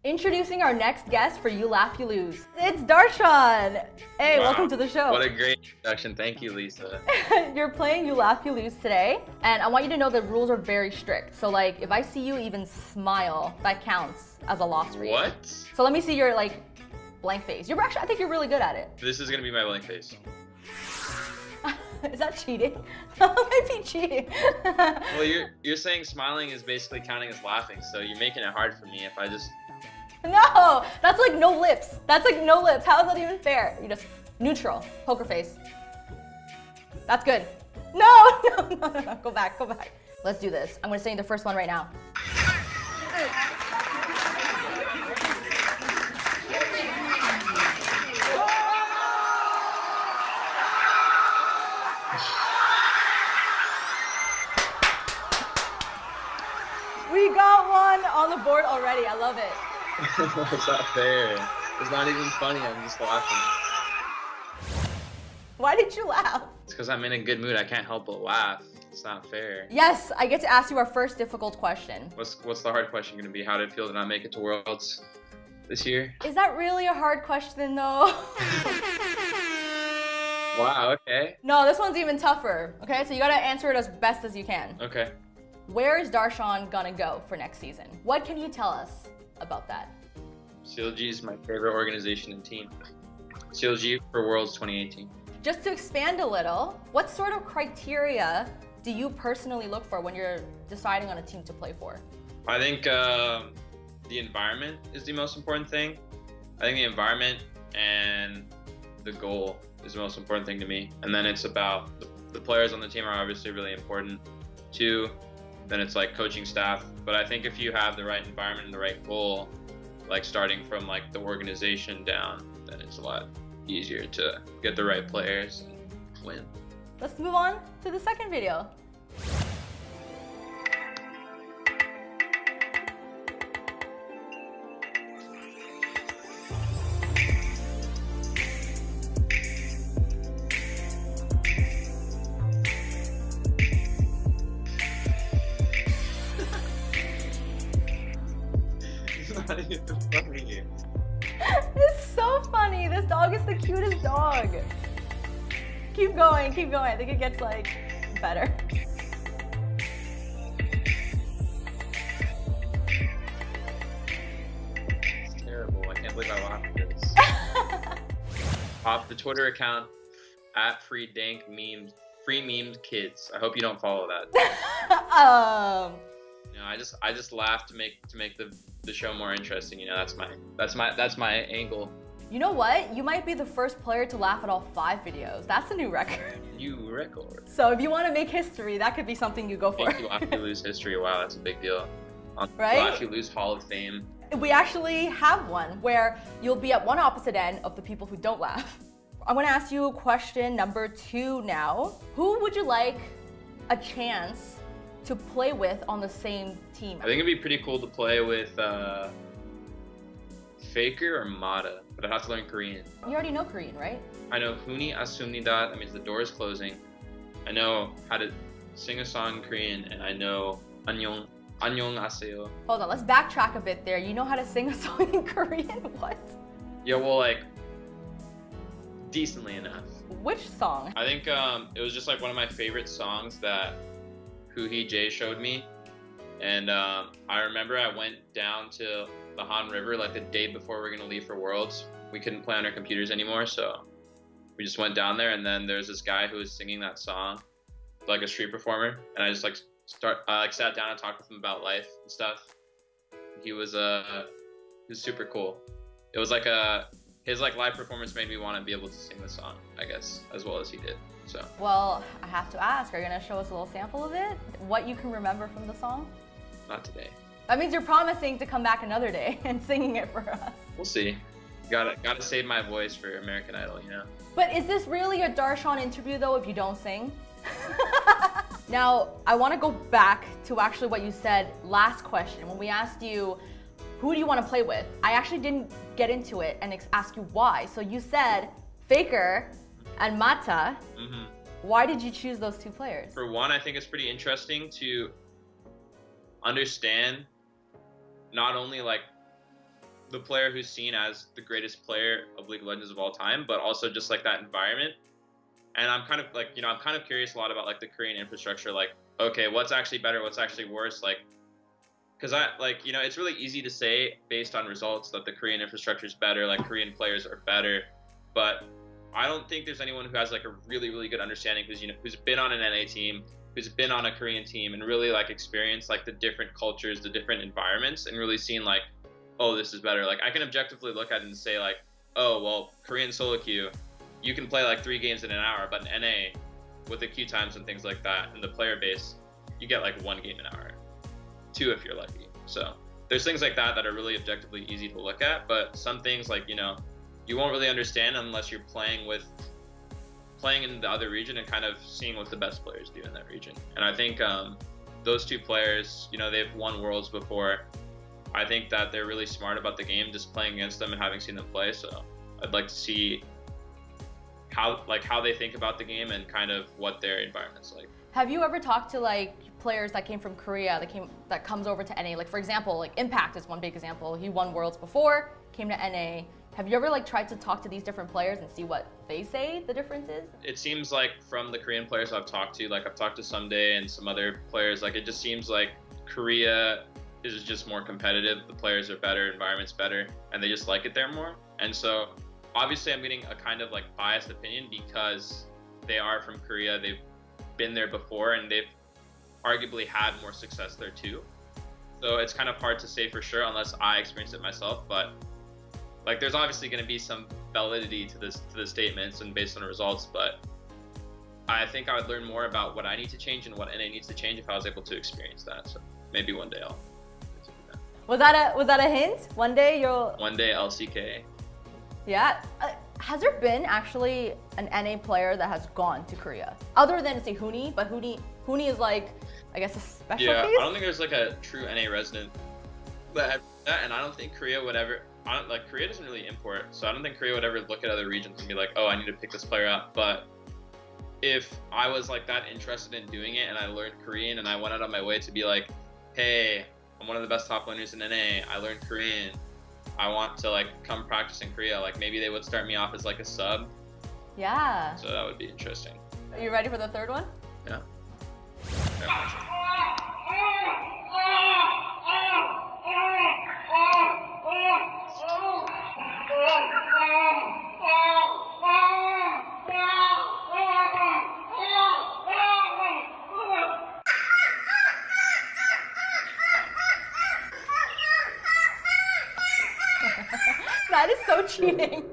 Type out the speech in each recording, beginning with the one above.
Introducing our next guest for You Laugh, You Lose. It's Darshan! Hey, Wow. Welcome to the show. What a great introduction. Thank you, Lisa. You're playing You Laugh, You Lose today, and I want you to know the rules are very strict. So like, if I see you even smile, that counts as a loss for you. What? So let me see your like, blank face. You're actually, I think you're really good at it. This is gonna be my blank face. Is that cheating? That might be cheating. Well, you're saying smiling is basically counting as laughing, so you're making it hard for me if I just... No, that's like no lips. That's like no lips. How is that even fair? You just neutral, poker face. That's good. No. Go back. Let's do this. I'm gonna send you the first one right now. We got one on the board already. I love it. It's not fair. It's not even funny. I'm just laughing. Why did you laugh? It's because I'm in a good mood. I can't help but laugh. It's not fair. Yes, I get to ask you our first difficult question. What's the hard question gonna be? How did it feel to not make it to Worlds this year? Is that really a hard question though? Wow, okay. No, this one's even tougher. Okay, so you gotta answer it as best as you can. Okay. Where is Darshan gonna go for next season? What can you tell us about that? CLG is my favorite organization and team. CLG for Worlds 2018. Just to expand a little, what sort of criteria do you personally look for when you're deciding on a team to play for? I think the environment is the most important thing. I think the environment and the goal is the most important thing to me. And then it's about the players on the team are obviously really important too. Then it's like coaching staff. But I think if you have the right environment and the right goal, like starting from like the organization down, then it's a lot easier to get the right players and win. Let's move on to the second video. It's not even funny. It's so funny. This dog is the cutest dog. Keep going. I think it gets like better. It's terrible. I can't believe I laughed at this. Off the Twitter account at free memed kids. I hope you don't follow that. You know, I just laugh to make the show more interesting. You know, that's my angle. You know what? You might be the first player to laugh at all 5 videos. That's a new record. New record. So if you want to make history, that could be something you go for. Make You Laugh, You Lose history. Wow, that's a big deal. Right? Laugh, You Lose Hall of Fame. We actually have one where you'll be at one opposite end of the people who don't laugh. I'm going to ask you question number 2 now. Who would you like a chance to play with on the same team? I think it'd be pretty cool to play with Faker or Mata, but I have to learn Korean. You already know Korean, right? I know Huni Asumnida, that means the door is closing. I know how to sing a song in Korean, and I know Annyeong Aseo. Hold on, let's backtrack a bit there. You know how to sing a song in Korean? What? Yeah, well, like, decently enough. Which song? I think it was just like one of my favorite songs that Hoo-hee Jay showed me. And I remember I went down to the Han River like the day before we were gonna leave for Worlds. We couldn't play on our computers anymore, so we just went down there, and then there's this guy who was singing that song, like a street performer, and I just like sat down and talked with him about life and stuff. He was super cool. It was like his like live performance made me want to be able to sing the song, I guess, as well as he did. So. Well, I have to ask, are you gonna show us a little sample of it? What you can remember from the song? Not today. That means you're promising to come back another day and singing it for us. We'll see. Gotta save my voice for American Idol, you know? But is this really a Darshan interview though if you don't sing? Now, I want to go back to actually what you said last question when we asked you, who do you want to play with? I actually didn't get into it and ask you why. So you said Faker and Mata. Mm-hmm. Why did you choose those 2 players? For one, I think it's pretty interesting to understand not only like the player who's seen as the greatest player of League of Legends of all time, but also just like that environment. And I'm kind of like, I'm kind of curious a lot about like the Korean infrastructure. Like, okay, what's actually better? What's actually worse? Like, because it's really easy to say based on results that the Korean infrastructure is better, like Korean players are better, but I don't think there's anyone who has like a really, really good understanding who's been on an NA team, who's been on a Korean team, and really like experienced like the different cultures, the different environments, and really seen like, oh, this is better. Like I can objectively look at it and say like, oh, well, Korean solo queue, you can play like 3 games in an hour, but in NA, with the queue times and things like that, and the player base, you get like 1 game an hour, 2 if you're lucky. So there's things like that that are really objectively easy to look at, but some things like, you won't really understand unless you're playing in the other region and kind of seeing what the best players do in that region. And I think those 2 players, they've won Worlds before. I think that they're really smart about the game, just playing against them and having seen them play. So I'd like to see how they think about the game and kind of what their environment's like. Have you ever talked to like players that came from Korea that comes over to NA? Like for example, like Impact is one big example. He won Worlds before, came to NA. Have you ever like tried to talk to these different players and see what they say the difference is? It seems like from the Korean players I've talked to, like I've talked to Someday and some other players, like it just seems like Korea is just more competitive. The players are better, environment's better, and they just like it there more. And so obviously I'm getting a kind of like biased opinion because they are from Korea, they've been there before, and they've arguably had more success there too. So it's kind of hard to say for sure unless I experience it myself, but like there's obviously going to be some validity to the statements and based on the results, but I think I would learn more about what I need to change and what NA needs to change if I was able to experience that. So maybe one day I'll do that. Was that a hint? One day LCK. Yeah. Has there been actually an NA player that has gone to Korea? Other than, say, Huni, but Huni is like, I guess, a special case? I don't think there's like a true NA resident that had that, and I don't think Korea would ever, Korea doesn't really import, so I don't think Korea would ever look at other regions and be like, oh, I need to pick this player up. But if I was like that interested in doing it and I learned Korean and I went out of my way to be like, hey, I'm one of the best top laners in NA, I learned Korean, I want to like come practice in Korea, like maybe they would start me off as like a sub. Yeah. So that would be interesting. Are you ready for the third one? Yeah. That is so cheating.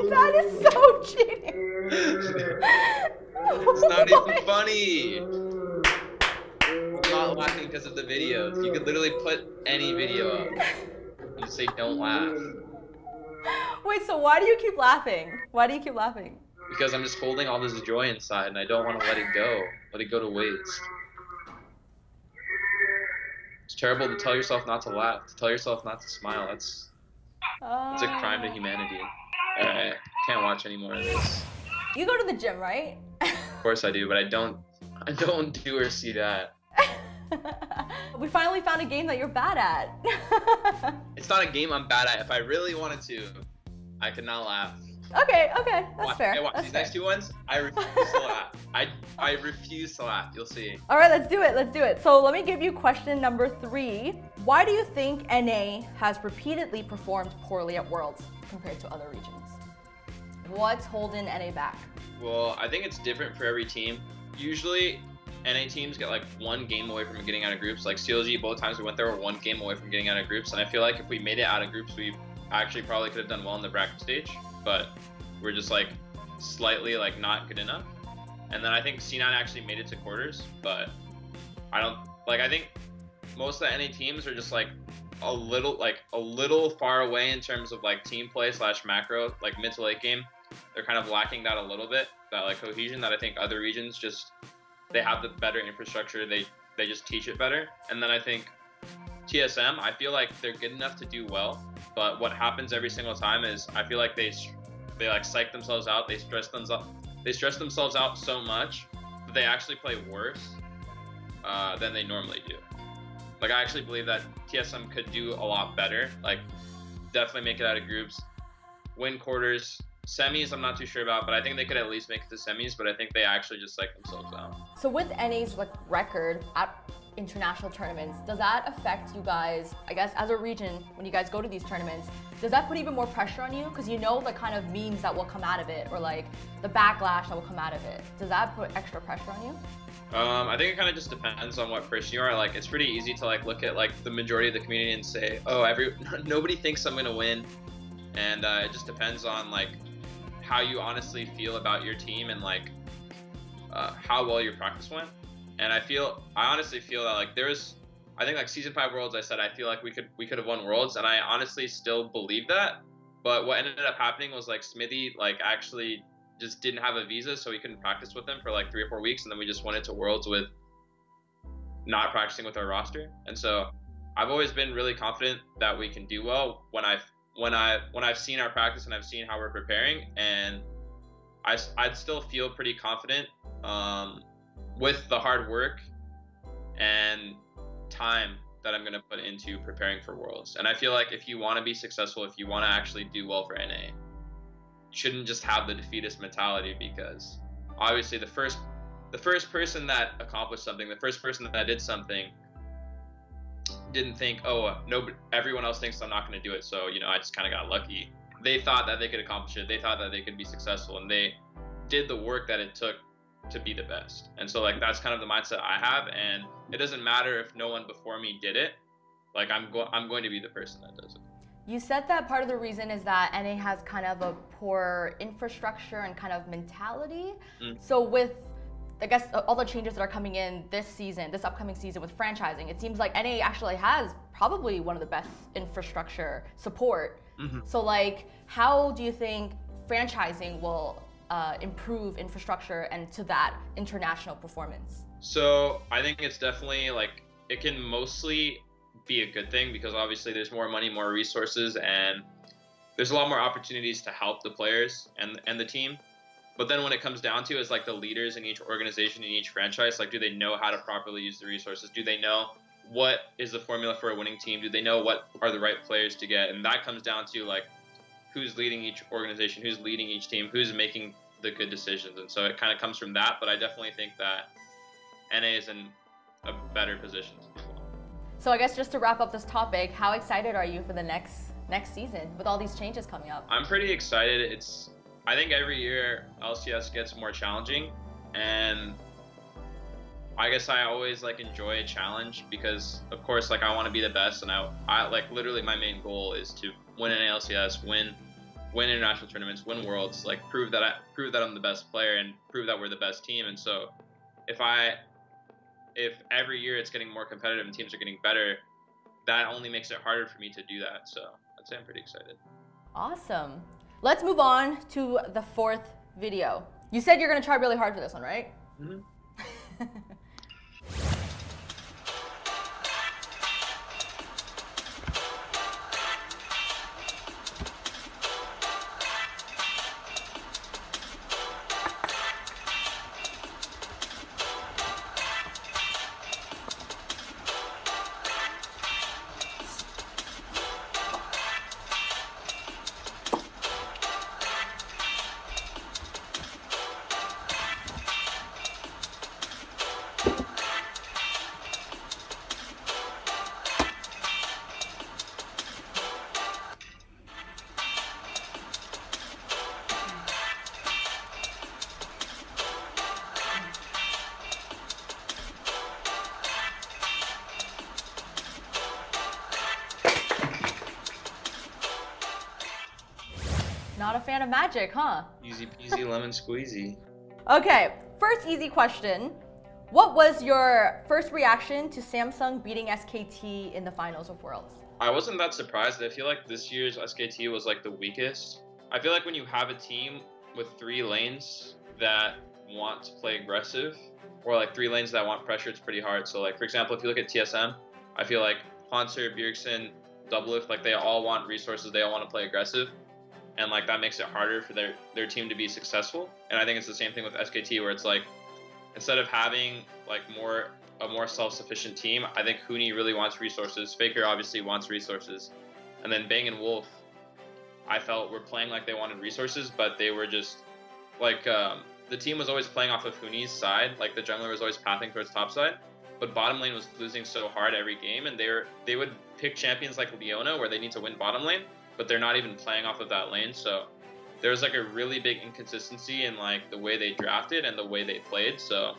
That is so cheating. It's not even funny. I'm not laughing because of the videos. You could literally put any video up and just say don't laugh. Wait, so why do you keep laughing? Why do you keep laughing? Because I'm just holding all this joy inside and I don't want to let it go to waste. It's terrible to tell yourself not to laugh, to tell yourself not to smile. It's a crime to humanity. Alright, can't watch any more of this. You go to the gym, right? Of course I do, but I don't do or see that. We finally found a game that you're bad at. It's not a game I'm bad at. If I really wanted to, I could not laugh. Okay, that's fair. Hey, watch that's these fair. next 2 ones. I refuse to laugh. I refuse to laugh. You'll see. All right, let's do it. So let me give you question number 3. Why do you think NA has repeatedly performed poorly at Worlds compared to other regions? What's holding NA back? Well, I think it's different for every team. Usually, NA teams get like 1 game away from getting out of groups. Like CLG, both times we went there were 1 game away from getting out of groups. And I feel like if we made it out of groups, we actually probably could have done well in the bracket stage. But we're just like slightly like not good enough. And then I think C9 actually made it to quarters, but I think most of the NA teams are just like a little far away in terms of like team play / macro, like mid to late game. They're kind of lacking that a little bit, that like cohesion that I think other regions just, they have the better infrastructure, they just teach it better. And then I think TSM, I feel like they're good enough to do well, but what happens every single time is I feel like they like psych themselves out, they stress themselves out so much that they actually play worse than they normally do. Like, I actually believe that TSM could do a lot better. Like, definitely make it out of groups, win quarters. Semis, I'm not too sure about, but I think they could at least make it to semis, but I think they actually just psych themselves out. So with NA's like record at international tournaments, does that affect you guys, I guess, as a region, when you guys go to these tournaments, does that put even more pressure on you? Because you know the kind of memes that will come out of it, or like the backlash that will come out of it. Does that put extra pressure on you? I think it kind of just depends on what person you are. Like, it's pretty easy to like look at like the majority of the community and say, oh, nobody thinks I'm gonna win, and it just depends on like how you honestly feel about your team and like how well your practice went. And I honestly feel that like I think like season 5 Worlds, I said I feel like we could have won Worlds, and I honestly still believe that. But what ended up happening was like Smithy like actually just didn't have a visa, so we couldn't practice with them for like 3 or 4 weeks, and then we just went into Worlds with not practicing with our roster. And so I've always been really confident that we can do well when I've seen our practice and I've seen how we're preparing, and I'd still feel pretty confident with the hard work and time that I'm going to put into preparing for Worlds. And I feel like if you want to be successful, if you want to actually do well for NA, you shouldn't just have the defeatist mentality, because obviously the first person that accomplished something, the first person that did something, didn't think, oh, nobody, everyone else thinks I'm not going to do it, so I just kind of got lucky. They thought that they could accomplish it. They thought that they could be successful, and they did the work that it took to be the best. And so like that's kind of the mindset I have, and it doesn't matter if no one before me did it. Like I'm going to be the person that does it. You said that part of the reason is that NA has kind of a poor infrastructure and kind of mentality. So with, I guess, all the changes that are coming in this upcoming season with franchising, it seems like NA actually has probably one of the best infrastructure support. So like, how do you think franchising will improve infrastructure and to that international performance? So I think it's definitely like, it can mostly be a good thing, because obviously there's more money, more resources, and there's a lot more opportunities to help the players and the team. But then when it comes down to is like the leaders in each organization, in each franchise, like, do they know how to properly use the resources? Do they know what is the formula for a winning team? Do they know what are the right players to get? And that comes down to like who's leading each organization, who's leading each team, who's making the good decisions. And so it kind of comes from that. But I definitely think that NA is in a better position to do well. So I guess just to wrap up this topic, how excited are you for the next season with all these changes coming up? I'm pretty excited. I think every year LCS gets more challenging, and I guess I always like enjoy a challenge, because of course like I want to be the best, and I like literally my main goal is to win an LCS, win international tournaments, win Worlds, like prove that I'm the best player and prove that we're the best team. And so if every year it's getting more competitive and teams are getting better, that only makes it harder for me to do that. So I'd say I'm pretty excited. Awesome. Let's move on to the 4th video. You said you're going to try really hard for this one, right? Not a fan of magic, huh? Easy peasy lemon squeezy. Okay, first easy question. What was your first reaction to Samsung beating SKT in the finals of Worlds? I wasn't that surprised. I feel like this year's SKT was like the weakest. I feel like when you have a team with 3 lanes that want to play aggressive, or like 3 lanes that want pressure, it's pretty hard. So like, for example, if you look at TSM, I feel like Hanser, Bjergsen, Doublelift, like they all want resources, they all want to play aggressive. And like that makes it harder for their team to be successful. And I think it's the same thing with SKT, where it's like, instead of having like more a more self-sufficient team. I think Huni really wants resources. Faker obviously wants resources. And then Bang and Wolf, I felt were playing like they wanted resources, but they were just like, the team was always playing off of Huni's side. Like the jungler was always pathing towards top side, but bottom lane was losing so hard every game, and they would pick champions like Leona where they need to win bottom lane, but they're not even playing off of that lane. So there's like a really big inconsistency in like the way they drafted and the way they played. So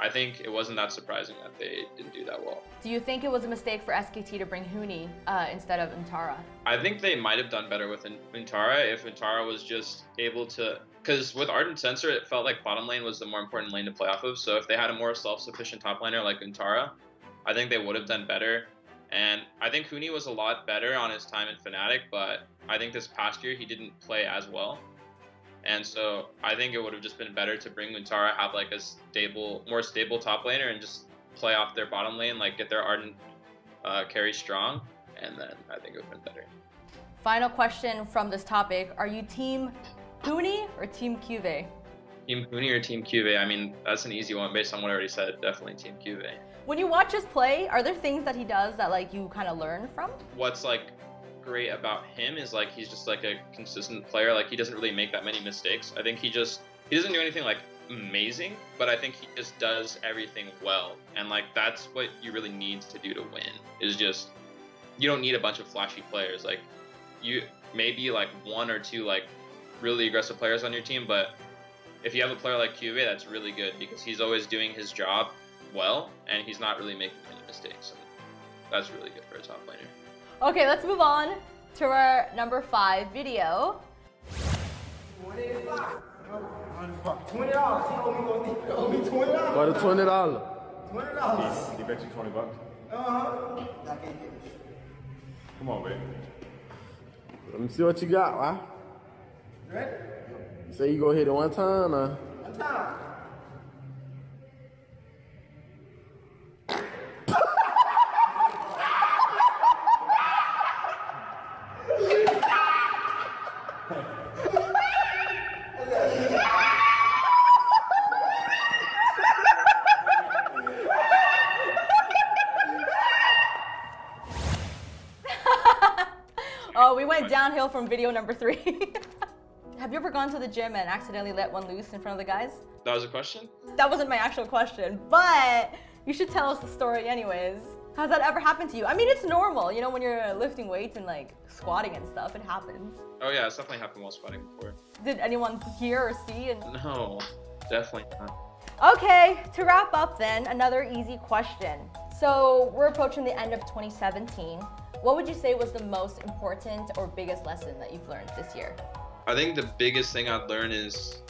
I think it wasn't that surprising that they didn't do that well. Do you think it was a mistake for SKT to bring Huni instead of Untara? I think they might have done better with Untara if Untara was just able to, because with Ardent Sensor, it felt like bottom lane was the more important lane to play off of. So if they had a more self-sufficient top laner like Untara, I think they would have done better. And I think Huni was a lot better on his time in Fnatic, but I think this past year he didn't play as well. And so I think it would have just been better to bring Untara, have like a more stable top laner, and just play off their bottom lane, like get their Ardent carry strong, and then I think it would have been better. Final question from this topic: are you team Huni or team Cuvée? Team Huni or team Cuvée? I mean, that's an easy one based on what I already said. Definitely team Cuvée. When you watch us play, are there things that he does that like you kind of learn from? What's like great about him is like he's just like a consistent player. Like he doesn't really make that many mistakes. I think he doesn't do anything like amazing, but I think he just does everything well. And like that's what you really need to do to win, is just, you don't need a bunch of flashy players. Like you maybe like one or two like really aggressive players on your team, but if you have a player like Cuvée, that's really good because he's always doing his job well and he's not really making any mistakes. And that's really good for a top laner. Okay, let's move on to our number 5 video. $20. He owe me $20. For the $20. $20. He bet you $20. I can't get this. Come on, baby. Let me see what you got, right? Ready? Say you go hit it one time, or? One time. Oh, we went downhill from video number 3. Have you ever gone to the gym and accidentally let one loose in front of the guys? That was a question? That wasn't my actual question, but you should tell us the story anyways. Has that ever happened to you? I mean, it's normal, you know, when you're lifting weights and like squatting and stuff, it happens. Oh yeah, it's definitely happened while squatting before. Did anyone hear or see? No, definitely not. Okay, to wrap up then, another easy question. So we're approaching the end of 2017. What would you say was the most important or biggest lesson that you've learned this year? I think the biggest thing I'd learn is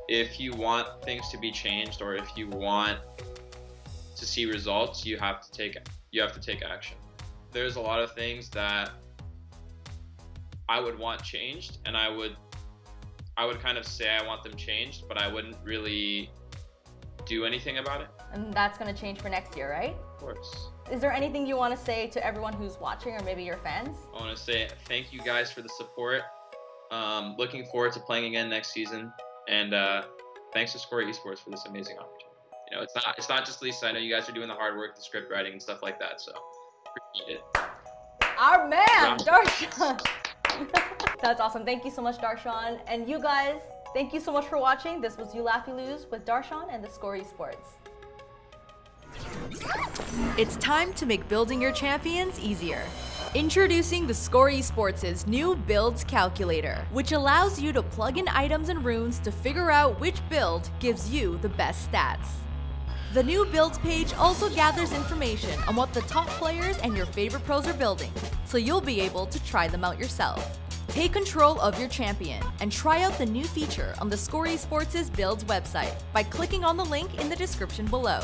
if you want things to be changed or if you want to see results, you have to take action. There's a lot of things that I would want changed, and I would kind of say I want them changed, but I wouldn't really do anything about it. And that's going to change for next year, right? Of course. Is there anything you want to say to everyone who's watching or maybe your fans? I want to say thank you guys for the support. Looking forward to playing again next season, and thanks to theScore eSports for this amazing opportunity. You know, it's not just Lisa. I know you guys are doing the hard work, the script writing and stuff like that, so appreciate it. Our man, Darshan. That's awesome. Thank you so much, Darshan. And you guys, thank you so much for watching. This was You Laugh, You Lose with Darshan and theScore eSports. It's time to make building your champions easier. Introducing theScore eSports' new Builds Calculator, which allows you to plug in items and runes to figure out which build gives you the best stats. The new Builds page also gathers information on what the top players and your favorite pros are building, so you'll be able to try them out yourself. Take control of your champion and try out the new feature on theScore eSports' Builds website by clicking on the link in the description below.